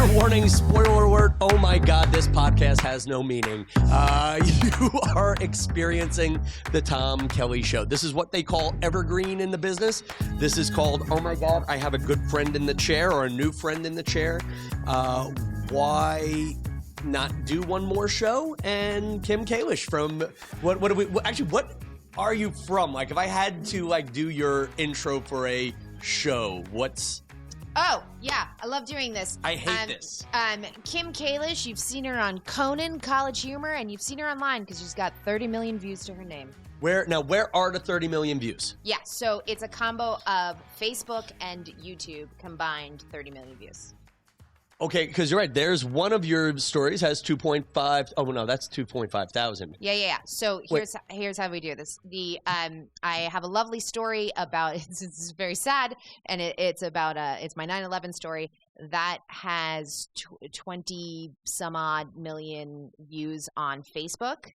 Trigger warning, spoiler alert, oh my God, this podcast has no meaning. You are experiencing the Tom Kelly Show. This is what they call evergreen in the business. This is called, oh my God, I have a good friend in the chair or a new friend in the chair. Why not do one more show? And Kim Kalish from, what are you from? Like, if I had to, like, do your intro for a show, what's... Oh, yeah. I love doing this. I hate this. Kim Kalish, you've seen her on Conan, College Humor, and you've seen her online because she's got 30 million views to her name. Where are the 30 million views? Yeah, so it's a combo of Facebook and YouTube combined 30 million views. Okay, because you're right. There's one of your stories has 2.5. Oh, no, that's 2.5 thousand. Yeah. So here's how we do this. I have a lovely story about, it's very sad, and it's about, it's my 9/11 story that has 20 some odd million views on Facebook.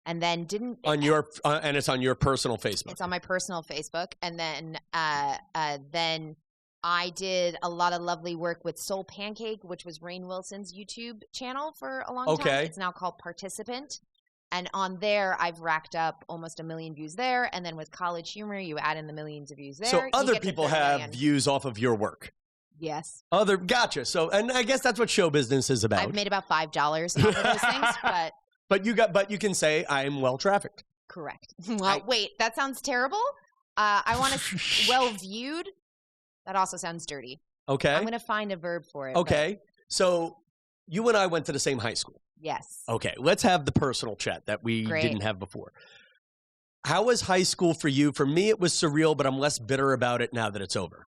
And then and it's on your personal Facebook. It's on my personal Facebook. And then I did a lot of lovely work with Soul Pancake, which was Rainn Wilson's YouTube channel for a long time. It's now called Participant. And on there, I've racked up almost 1 million views there. And then with College Humor, you add in the millions of views there. So other people have views off of your work. Yes. Gotcha. So, and I guess that's what show business is about. I've made about $5 off of those things, but you can say I'm well trafficked. Correct. Well, wait, that sounds terrible. I want to well viewed. That also sounds dirty. Okay. I'm going to find a verb for it. Okay. So you and I went to the same high school. Yes. Okay. Let's have the personal chat that we didn't have before. How was high school for you? For me, it was surreal, but I'm less bitter about it now that it's over.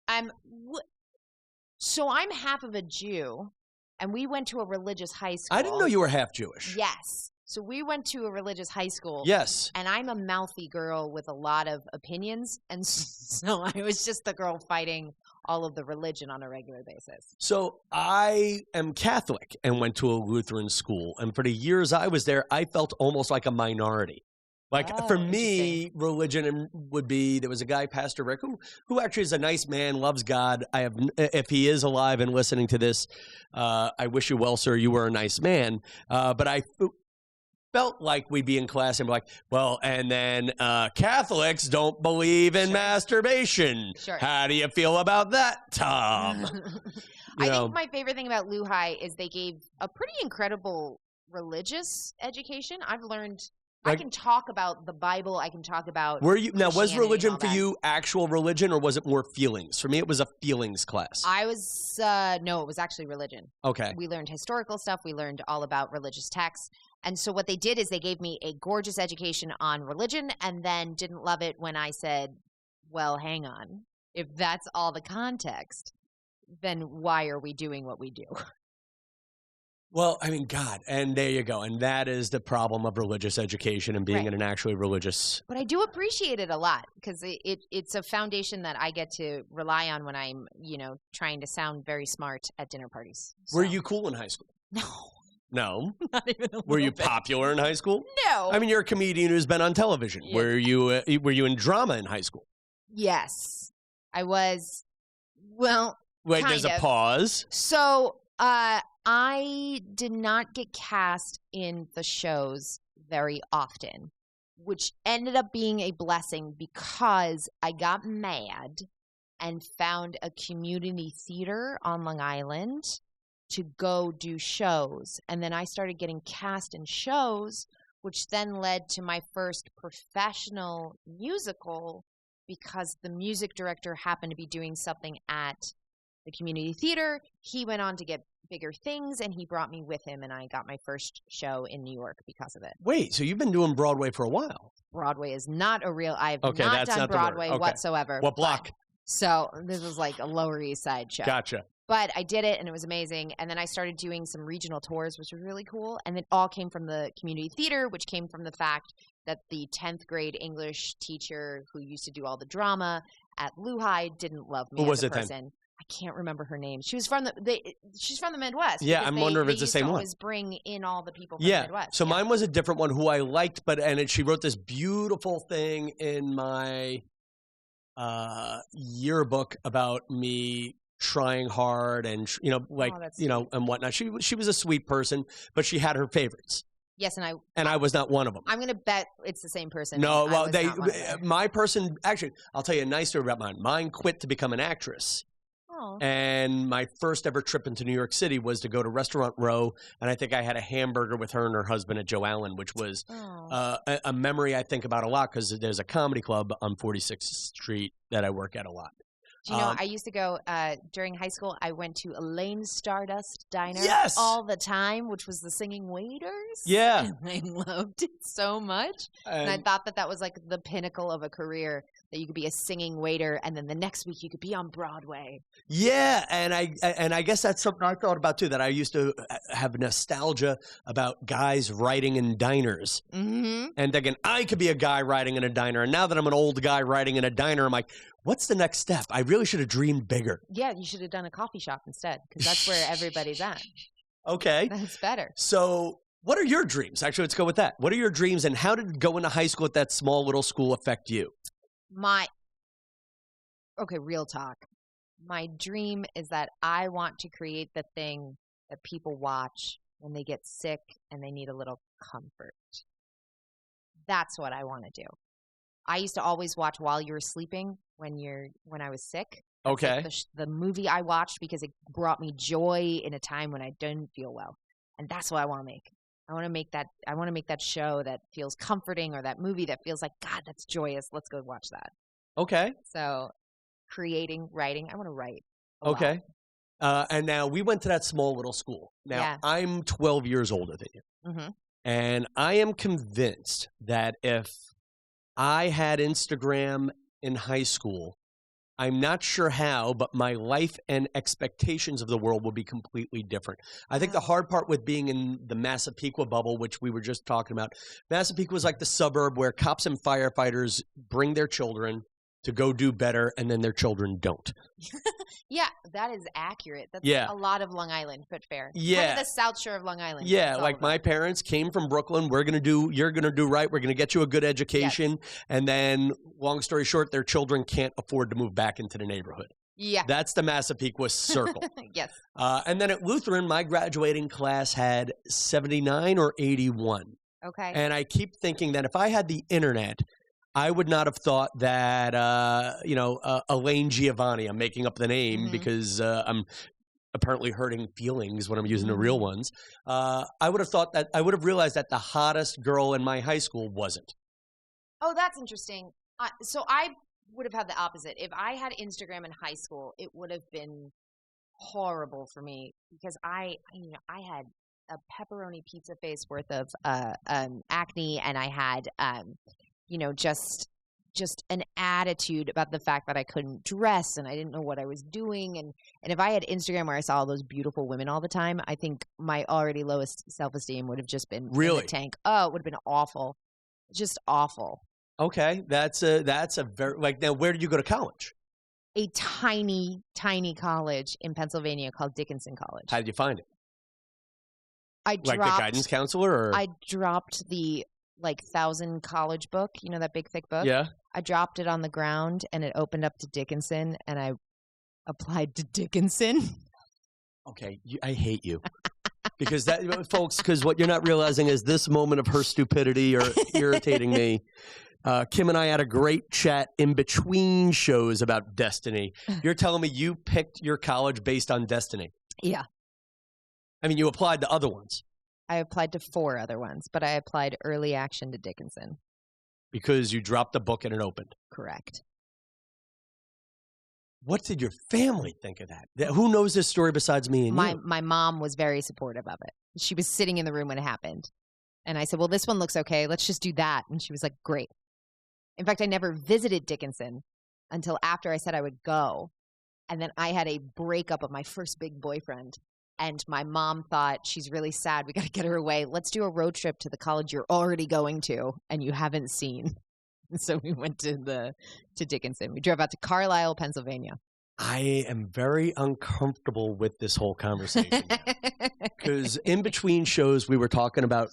So I'm half of a Jew, and we went to a religious high school. I didn't know you were half Jewish. Yes. So we went to a religious high school. Yes. And I'm a mouthy girl with a lot of opinions. And so I was just the girl fighting all of the religion on a regular basis. So I am Catholic and went to a Lutheran school. And for the years I was there, I felt almost like a minority. Like, for me, religion would be, there was a guy, Pastor Rick, who actually is a nice man, loves God. If he is alive and listening to this, I wish you well, sir. You were a nice man. But I felt like we'd be in class and be like, well, and then Catholics don't believe in masturbation. Sure. How do you feel about that, Tom? I think my favorite thing about LuHi is they gave a pretty incredible religious education. I've learned, I can talk about the Bible. I can talk about was religion for you actual religion, or was it more feelings? For me, it was a feelings class. No, it was actually religion. Okay. We learned historical stuff. We learned all about religious texts. And so what they did is they gave me a gorgeous education on religion and then didn't love it when I said, well, hang on. If that's all the context, then why are we doing what we do? Well, I mean, God, and there you go. And that is the problem of religious education and being in an actually religious... But I do appreciate it a lot because it's a foundation that I get to rely on when I'm, trying to sound very smart at dinner parties. So. Were you cool in high school? No. No? Not even a little Were you bit. popular in high school? No. I mean, you're a comedian who's been on television. Yeah. Were you in drama in high school? Yes. I was, well, wait, there's a pause. So, I did not get cast in the shows very often, which ended up being a blessing because I got mad and found a community theater on Long Island to go do shows. And then I started getting cast in shows, which then led to my first professional musical because the music director happened to be doing something at the community theater. He went on to get bigger things, and he brought me with him, and I got my first show in New York because of it. Wait, so you've been doing Broadway for a while? Broadway is not a real... I've not done Broadway whatsoever. What block? So this was like a Lower East Side show. Gotcha. But I did it, and it was amazing. And then I started doing some regional tours, which was really cool. And it all came from the community theater, which came from the fact that the 10th grade English teacher who used to do all the drama at LuHi didn't love me as a person. Then? I can't remember her name. She was from she's from the Midwest. Yeah, I'm wondering if it's the same one. They always bring in all the people from the Midwest. So mine was a different one who I liked, she wrote this beautiful thing in my yearbook about me trying hard and and whatnot. She was a sweet person, but she had her favorites. Yes, and I was not one of them. I'm going to bet it's the same person. No, well, my person, actually, I'll tell you a nice story about mine. Mine quit to become an actress. Oh. And my first ever trip into New York City was to go to Restaurant Row, and I think I had a hamburger with her and her husband at Joe Allen, which was a memory I think about a lot because there's a comedy club on 46th Street that I work at a lot. Do you know, I used to go, during high school, I went to Elaine Stardust Diner all the time, which was the singing waiters. Yeah. And I loved it so much. And I thought that was like the pinnacle of a career, that you could be a singing waiter, and then the next week you could be on Broadway. Yeah, and I guess that's something I thought about, too, that I used to have nostalgia about guys writing in diners. Mm-hmm. And thinking, I could be a guy writing in a diner. And now that I'm an old guy writing in a diner, I'm like, what's the next step? I really should have dreamed bigger. Yeah, you should have done a coffee shop instead, because that's where everybody's at. Okay. That's better. So what are your dreams? Actually, let's go with that. What are your dreams, and how did going to high school at that small little school affect you? Real talk. My dream is that I want to create the thing that people watch when they get sick and they need a little comfort. That's what I want to do. I used to always watch while you were sleeping when I was sick. Okay. Like the movie I watched because it brought me joy in a time when I didn't feel well. And that's what I want to make. I want to make that show that feels comforting, or that movie that feels like, God, that's joyous. Let's go watch that. Okay. So creating, writing. I want to write. Okay. And now we went to that small little school. Now, I'm 12 years older than you. Mm-hmm. And I am convinced that if I had Instagram in high school, I'm not sure how, but my life and expectations of the world would be completely different. I think the hard part with being in the Massapequa bubble, which we were just talking about, Massapequa is like the suburb where cops and firefighters bring their children to go do better, and then their children don't. Yeah, that is accurate. That's a lot of Long Island, but fair. Yeah. Kind of the South Shore of Long Island. Yeah, like my parents came from Brooklyn. You're going to do right. We're going to get you a good education. Yes. And then, long story short, their children can't afford to move back into the neighborhood. Yeah. That's the Massapequa circle. Yes. And then at Lutheran, my graduating class had 79 or 81. Okay. And I keep thinking that if I had the internet, I would not have thought that, Elaine Giovanni, I'm making up the name because I'm apparently hurting feelings when I'm using the real ones. I would have realized that the hottest girl in my high school wasn't. Oh, that's interesting. So I would have had the opposite. If I had Instagram in high school, it would have been horrible for me because I had a pepperoni pizza face worth of acne, and I had just an attitude about the fact that I couldn't dress and I didn't know what I was doing. And if I had Instagram where I saw all those beautiful women all the time, I think my already lowest self-esteem would have just been in the tank. Oh, it would have been awful. Just awful. Okay. That's a very, now where did you go to college? A tiny, tiny college in Pennsylvania called Dickinson College. How did you find it? The guidance counselor? Or? I dropped the 1,000 college book, that big thick book. Yeah. I dropped it on the ground and it opened up to Dickinson, and I applied to Dickinson. Okay, I hate you. Because because what you're not realizing is this moment of her stupidity or irritating me. Kim and I had a great chat in between shows about destiny. You're telling me you picked your college based on destiny? Yeah. I mean, you applied to other ones. I applied to 4 other ones, but I applied early action to Dickinson. Because you dropped the book and it opened? Correct. What did your family think of that? Who knows this story besides me and you? My mom was very supportive of it. She was sitting in the room when it happened. And I said, well, this one looks okay. Let's just do that. And she was like, great. In fact, I never visited Dickinson until after I said I would go. And then I had a breakup of my first big boyfriend. And my mom thought, she's really sad. We got to get her away. Let's do a road trip to the college you're already going to and you haven't seen. And so we went to Dickinson. We drove out to Carlisle, Pennsylvania. I am very uncomfortable with this whole conversation because in between shows we were talking about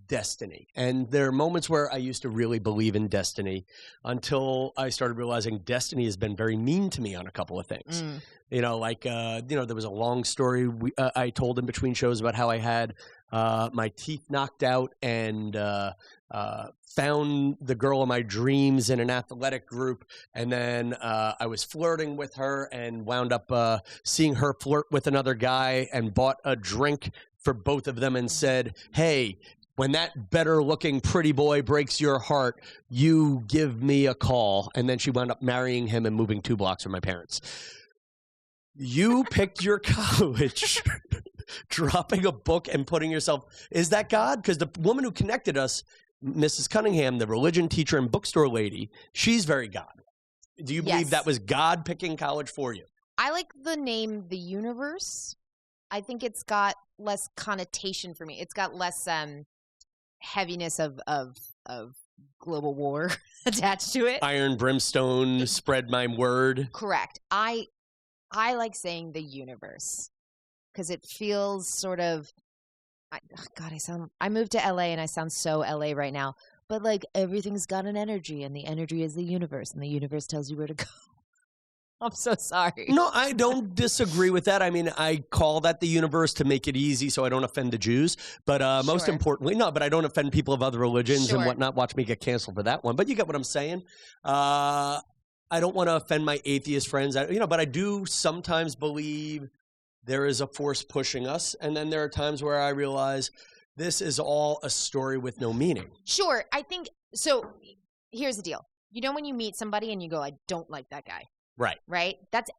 destiny. And there are moments where I used to really believe in destiny until I started realizing destiny has been very mean to me on a couple of things. You know, like, there was a long story I told in between shows about how I had my teeth knocked out and found the girl of my dreams in an athletic group. And then I was flirting with her and wound up seeing her flirt with another guy and bought a drink for both of them and said, hey, when that better-looking pretty boy breaks your heart, you give me a call. And then she wound up marrying him and moving 2 blocks from my parents. You picked your college, dropping a book and putting yourself – is that God? Because the woman who connected us, Mrs. Cunningham, the religion teacher and bookstore lady, she's very God. Do you believe that was God picking college for you? I like the name The Universe. I think it's got less connotation for me. It's got less heaviness of global war attached to it. Iron brimstone, spread my word. Correct. I like saying the universe because it feels sort of. I moved to LA and I sound so LA right now. But like everything's got an energy, and the energy is the universe, and the universe tells you where to go. I'm so sorry. No, I don't disagree with that. I mean, I call that the universe to make it easy so I don't offend the Jews. But most importantly, but I don't offend people of other religions and whatnot. Watch me get canceled for that one. But you get what I'm saying. I don't want to offend my atheist friends, but I do sometimes believe there is a force pushing us. And then there are times where I realize this is all a story with no meaning. Sure. I think so. Here's the deal. You know, when you meet somebody and you go, I don't like that guy. Right. Right? That's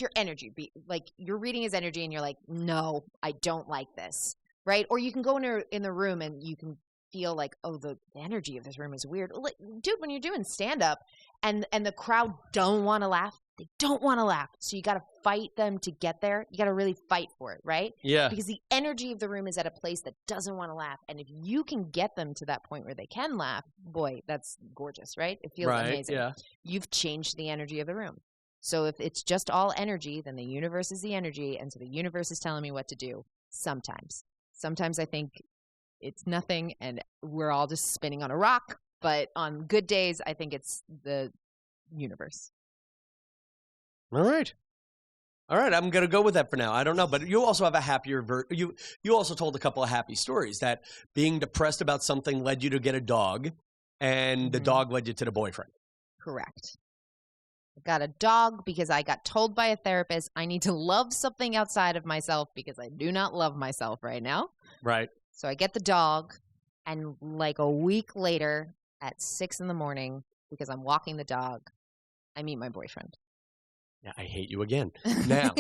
your energy. Like, you're reading his energy and you're like, no, I don't like this. Right? Or you can go in the room and you can feel like, oh, the energy of this room is weird. Like, dude, when you're doing stand-up and the crowd don't want to laugh, they don't want to laugh. So you got to fight them to get there. You got to really fight for it, right? Yeah. Because the energy of the room is at a place that doesn't want to laugh. And if you can get them to that point where they can laugh, boy, that's gorgeous, right? It feels amazing. Yeah. You've changed the energy of the room. So if it's just all energy, then the universe is the energy, and so the universe is telling me what to do sometimes. Sometimes I think it's nothing, and we're all just spinning on a rock, but on good days, I think it's the universe. All right. I'm going to go with that for now. I don't know, but you also have a happier you also told a couple of happy stories that being depressed about something led you to get a dog, and the dog led you to the boyfriend. Correct. I got a dog because I got told by a therapist I need to love something outside of myself because I do not love myself right now. Right. So I get the dog, and like a week later at 6 a.m, because I'm walking the dog, I meet my boyfriend. Yeah, I hate you again. Now,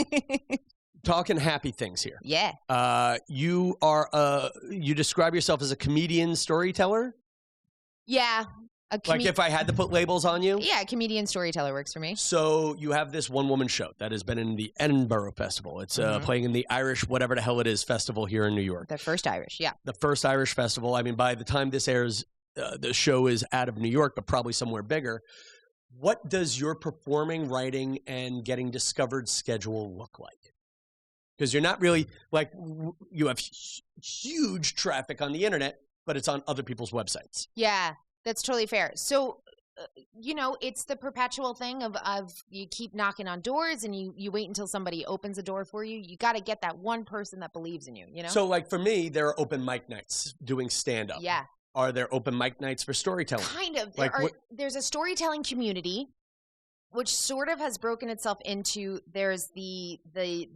talking happy things here. Yeah. You describe yourself as a comedian storyteller? Yeah. Like if I had to put labels on you? Yeah, comedian storyteller works for me. So you have this one-woman show that has been in the Edinburgh Festival. It's playing in the Irish, whatever the hell it is, festival here in New York. The first Irish, yeah. The first Irish festival. I mean, by the time this airs, the show is out of New York, but probably somewhere bigger. What does your performing, writing, and getting discovered schedule look like? Because you're not really, like, you have huge traffic on the internet, but it's on other people's websites. Yeah. That's totally fair. So, it's the perpetual thing of you keep knocking on doors and you wait until somebody opens a door for you. You got to get that one person that believes in you, So, like, for me, there are open mic nights doing stand-up. Yeah. Are there open mic nights for storytelling? Kind of. There's a storytelling community, which sort of has broken itself into there's the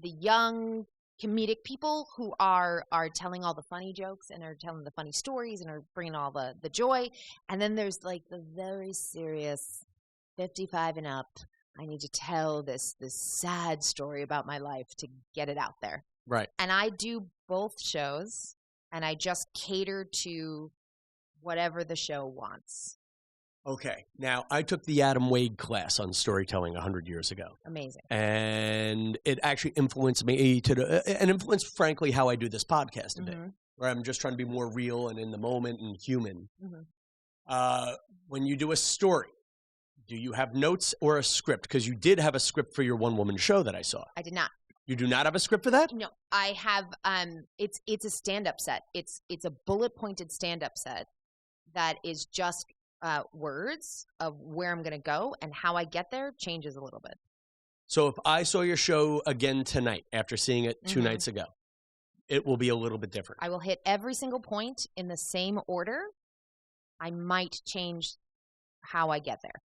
young comedic people who are telling all the funny jokes and are telling the funny stories and are bringing all the joy. And then there's like the very serious 55 and up, I need to tell this sad story about my life to get it out there. Right. And I do both shows, and I just cater to whatever the show wants. Okay. Now, I took the Adam Wade class on storytelling 100 years ago. Amazing. And it actually influenced me and influenced, frankly, how I do this podcast a bit, where I'm just trying to be more real and in the moment and human. When you do a story, do you have notes or a script? Because you did have a script for your one-woman show that I saw. I did not. You do not have a script for that? No, I have. It's a stand-up set. It's a bullet-pointed stand-up set that is just words of where I'm going to go, and how I get there changes a little bit. So if I saw your show again tonight after seeing it 2 nights ago, it will be a little bit different. I will hit every single point in the same order. I might change how I get there.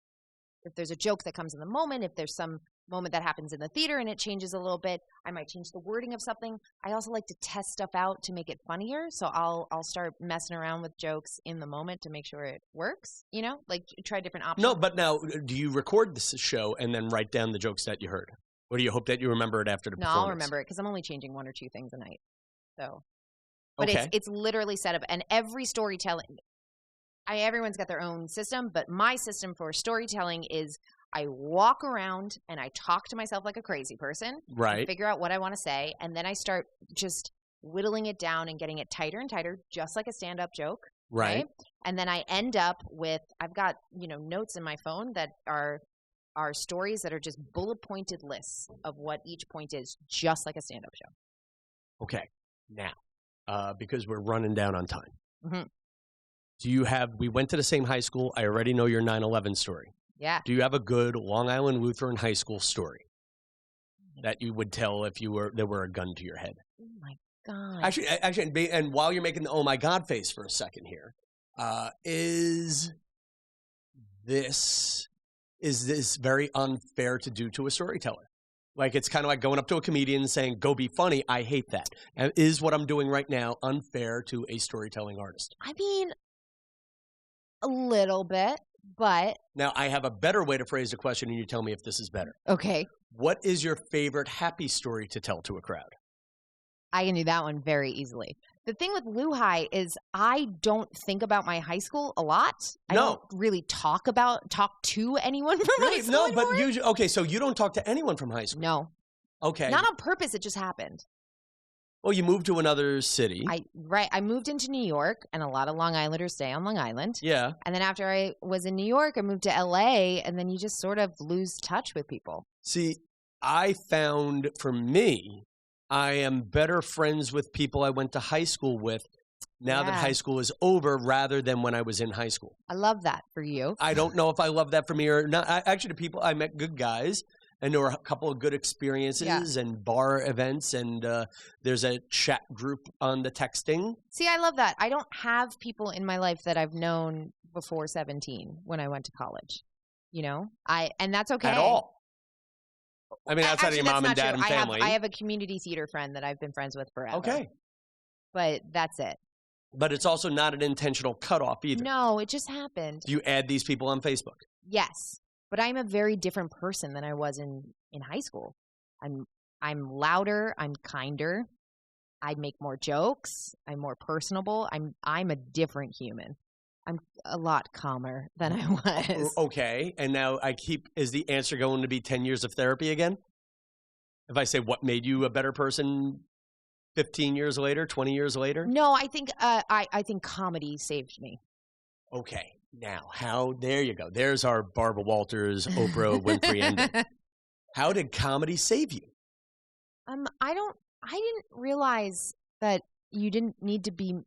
If there's a joke that comes in the moment, if there's some moment that happens in the theater and it changes a little bit, I might change the wording of something. I also like to test stuff out to make it funnier, so I'll start messing around with jokes in the moment to make sure it works, like try different options. No, but now, do you record this show and then write down the jokes that you heard? Or do you hope that you remember it after the performance? No, I'll remember it because I'm only changing 1 or 2 things a night. So, but okay. it's literally set up, and every storytelling, everyone's got their own system, but my system for storytelling is I walk around and I talk to myself like a crazy person. Right. Figure out what I want to say, and then I start just whittling it down and getting it tighter and tighter, just like a stand-up joke. Right. And then I end up with, I've got, notes in my phone that are stories that are just bullet-pointed lists of what each point is, just like a stand-up show. Okay. Now, because we're running down on time. Mm-hmm. We went to the same high school. I already know your 9/11 story. Yeah. Do you have a good Long Island Lutheran high school story that you would tell if there were a gun to your head? Oh, my God. Actually, and while you're making the oh, my God face for a second here, is this very unfair to do to a storyteller? Like, it's kind of like going up to a comedian and saying, go be funny. I hate that. And is what I'm doing right now unfair to a storytelling artist? I mean, a little bit. But now I have a better way to phrase the question, and you tell me if this is better. Okay. What is your favorite happy story to tell to a crowd? I can do that one very easily. The thing with LuHi is I don't think about my high school a lot. I don't really talk to anyone from high school anymore. But usually, okay, so you don't talk to anyone from high school? No. Okay. Not on purpose. It just happened. Well, you moved to another city. I moved into New York, and a lot of Long Islanders stay on Long Island. Yeah. And then after I was in New York, I moved to L.A., and then you just sort of lose touch with people. See, I found, for me, I am better friends with people I went to high school with now that high school is over rather than when I was in high school. I love that for you. I don't know if I love that for me or not. Actually, the people, I met good guys. And there were a couple of good experiences and bar events, and there's a chat group on the texting. See, I love that. I don't have people in my life that I've known before 17 when I went to college. And that's okay. At all. I mean, outside of your mom and dad and family. I have a community theater friend that I've been friends with forever. Okay. But that's it. But it's also not an intentional cutoff either. No, it just happened. Do you add these people on Facebook? Yes. But I'm a very different person than I was in high school. I'm louder. I'm kinder. I make more jokes. I'm more personable. I'm a different human. I'm a lot calmer than I was. Okay. And now is the answer going to be 10 years of therapy again? If I say what made you a better person 15 years later, 20 years later? No, I think I think comedy saved me. Okay. Now, there you go. There's our Barbara Walters, Oprah Winfrey ending. How did comedy save you? I didn't realize that you didn't need to be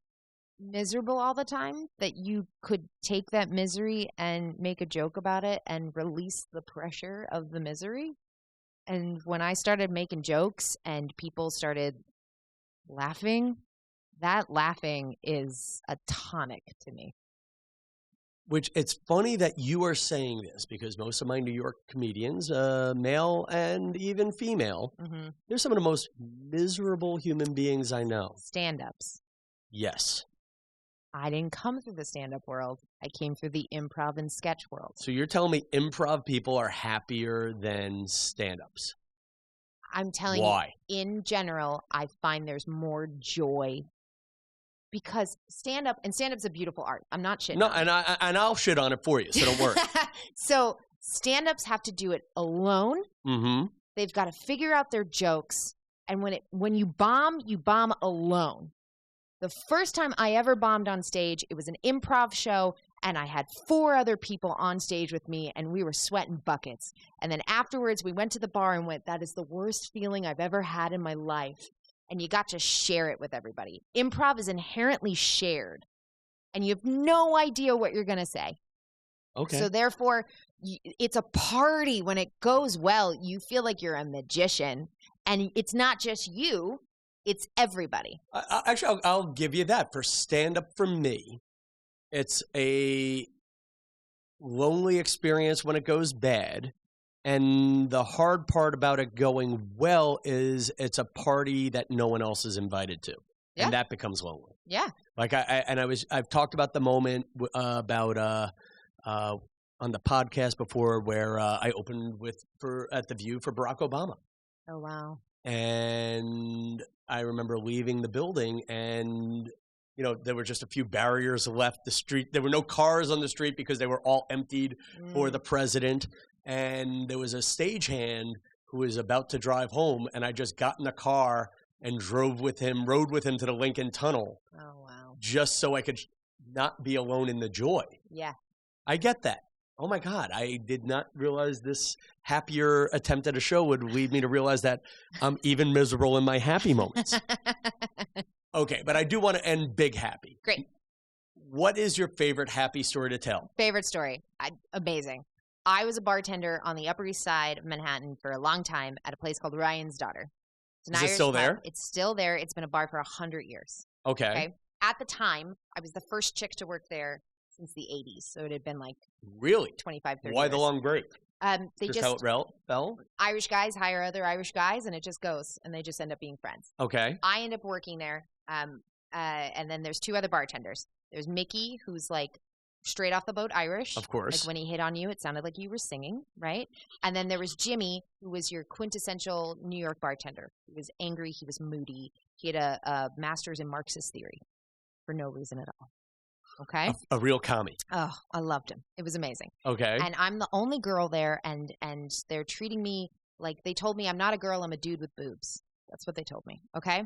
miserable all the time, that you could take that misery and make a joke about it and release the pressure of the misery. And when I started making jokes and people started laughing, that laughing is a tonic to me. Which it's funny that you are saying this because most of my New York comedians, male and even female, they're some of the most miserable human beings I know. Stand-ups. Yes. I didn't come through the stand-up world. I came through the improv and sketch world. So you're telling me improv people are happier than stand-ups? I'm telling you, in general, I find there's more joy. Because stand-up's a beautiful art. I'm not shitting on it. No, and I'll shit on it for you, so don't worry. So stand-ups have to do it alone. Mm-hmm. They've got to figure out their jokes. And when you bomb alone. The first time I ever bombed on stage, it was an improv show, and I had 4 other people on stage with me, and we were sweating buckets. And then afterwards, we went to the bar and went, that is the worst feeling I've ever had in my life. And you got to share it with everybody. Improv is inherently shared, and you have no idea what you're going to say. Okay. So therefore, it's a party. When it goes well, you feel like you're a magician, and it's not just you, it's everybody. Actually, I'll give you that. For stand-up for me, it's a lonely experience when it goes bad. And the hard part about it going well is it's a party that no one else is invited to. Yeah. And that becomes lonely. Yeah. Like I've talked about the moment about on the podcast before where I opened at the View for Barack Obama. Oh, wow. And I remember leaving the building and, there were just a few barriers left. The street, there were no cars on the street because they were all emptied for the president. And there was a stagehand who was about to drive home, and I just got in a car and rode with him to the Lincoln Tunnel. Oh, wow. Just so I could not be alone in the joy. Yeah. I get that. Oh, my God. I did not realize this happier attempt at a show would lead me to realize that I'm even miserable in my happy moments. Okay, but I do want to end big happy. Great. What is your favorite happy story to tell? Favorite story. Amazing. I was a bartender on the Upper East Side of Manhattan for a long time at a place called Ryan's Daughter. Is it still there? It's still there. It's been a bar for 100 years. Okay. At the time, I was the first chick to work there since the 80s. So it had been like really 25, 30 Why years. the long break? They just how it fell? Irish guys hire other Irish guys, and it just goes, and they just end up being friends. Okay. I end up working there, and then there's 2 other bartenders. There's Mickey, who's like straight off the boat Irish. Of course. Like when he hit on you, it sounded like you were singing, right? And then there was Jimmy, who was your quintessential New York bartender. He was angry. He was moody. He had a master's in Marxist theory for no reason at all. Okay? A real commie. Oh, I loved him. It was amazing. Okay. And I'm the only girl there, and they're treating me like they told me I'm not a girl, I'm a dude with boobs. That's what they told me. Okay?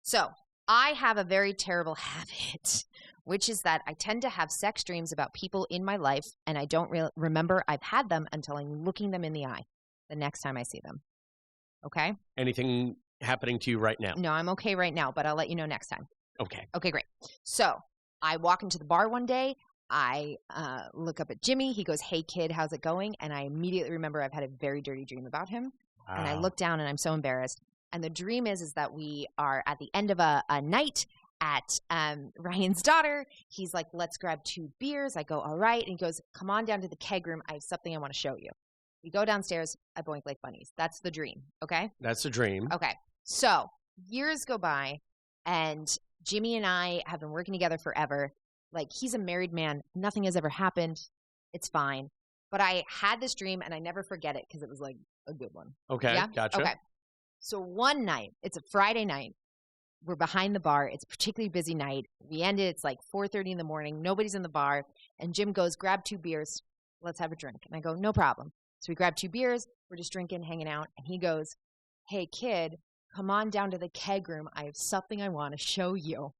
So I have a very terrible habit, which is that I tend to have sex dreams about people in my life, and I don't remember I've had them until I'm looking them in the eye the next time I see them. Okay? Anything happening to you right now? No, I'm okay right now, but I'll let you know next time. Okay. Okay, great. So I walk into the bar one day. I look up at Jimmy. He goes, "Hey, kid, how's it going?" And I immediately remember I've had a very dirty dream about him. Wow. And I look down, and I'm so embarrassed. And the dream is that we are at the end of a night at Ryan's Daughter. He's like, "Let's grab 2 beers." I go, "All right." And he goes, "Come on down to the keg room. I have something I want to show you." We go downstairs. I boink like bunnies. That's the dream, okay? That's the dream. Okay. So years go by, and Jimmy and I have been working together forever. Like, he's a married man. Nothing has ever happened. It's fine. But I had this dream, and I never forget it because it was, like, a good one. Okay, yeah? Gotcha. Okay. So one night, it's a Friday night. We're behind the bar. It's a particularly busy night. We ended. It's like 4:30 in the morning. Nobody's in the bar. And Jim goes, "Grab 2 beers. Let's have a drink." And I go, "No problem." So we grab 2 beers. We're just drinking, hanging out. And he goes, "Hey, kid, come on down to the keg room. I have something I want to show you."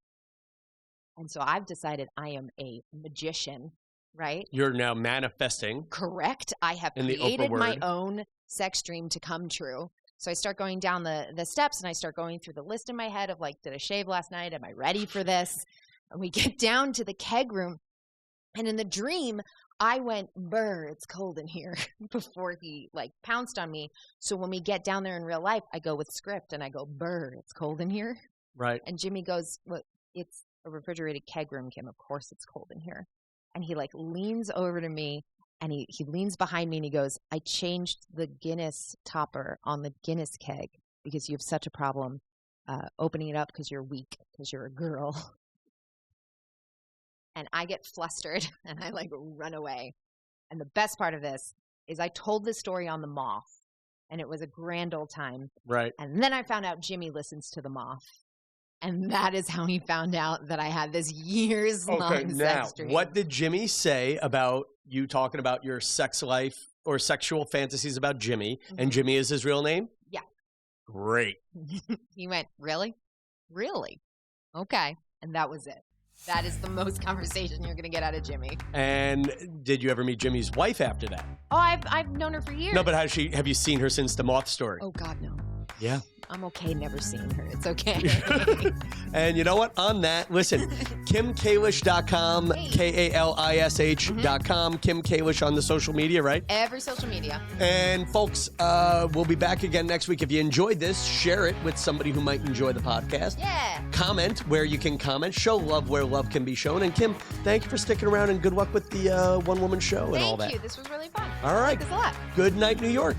And so I've decided I am a magician, right? You're now manifesting. Correct. I have created my own sex dream to come true. So I start going down the steps, and I start going through the list in my head of, like, did I shave last night? Am I ready for this? And we get down to the keg room. And in the dream, I went, "Brr, it's cold in here," before he, like, pounced on me. So when we get down there in real life, I go with script, and I go, "Brr, it's cold in here." Right. And Jimmy goes, "Well, it's a refrigerated keg room, Kim. Of course it's cold in here." And he, like, leans over to me, and he leans behind me, and he goes, "I changed the Guinness topper on the Guinness keg because you have such a problem opening it up because you're weak, because you're a girl." And I get flustered, and I, like, run away. And the best part of this is I told this story on the Moth, and it was a grand old time. Right. And then I found out Jimmy listens to the Moth. And that is how he found out that I had this years-long sex dream. What did Jimmy say about you talking about your sex life or sexual fantasies about Jimmy? Mm-hmm. And Jimmy is his real name? Yeah. Great. He went, "Really? Really? Okay." And that was it. That is the most conversation you're going to get out of Jimmy. And did you ever meet Jimmy's wife after that? Oh, I've known her for years. No, but have you seen her since the Moth Story? Oh, God, no. Yeah. I'm okay never seeing her. It's okay. And you know what? On that, listen, KimKalish.com, KALISH.com, Kim Kalish on the social media, right? Every social media. And folks, we'll be back again next week. If you enjoyed this, share it with somebody who might enjoy the podcast. Yeah. Comment where you can comment. Show love where love can be shown. And Kim, thank you for sticking around and good luck with the one-woman show and all that. Thank you. This was really fun. All right. I like this a lot. Good night, New York.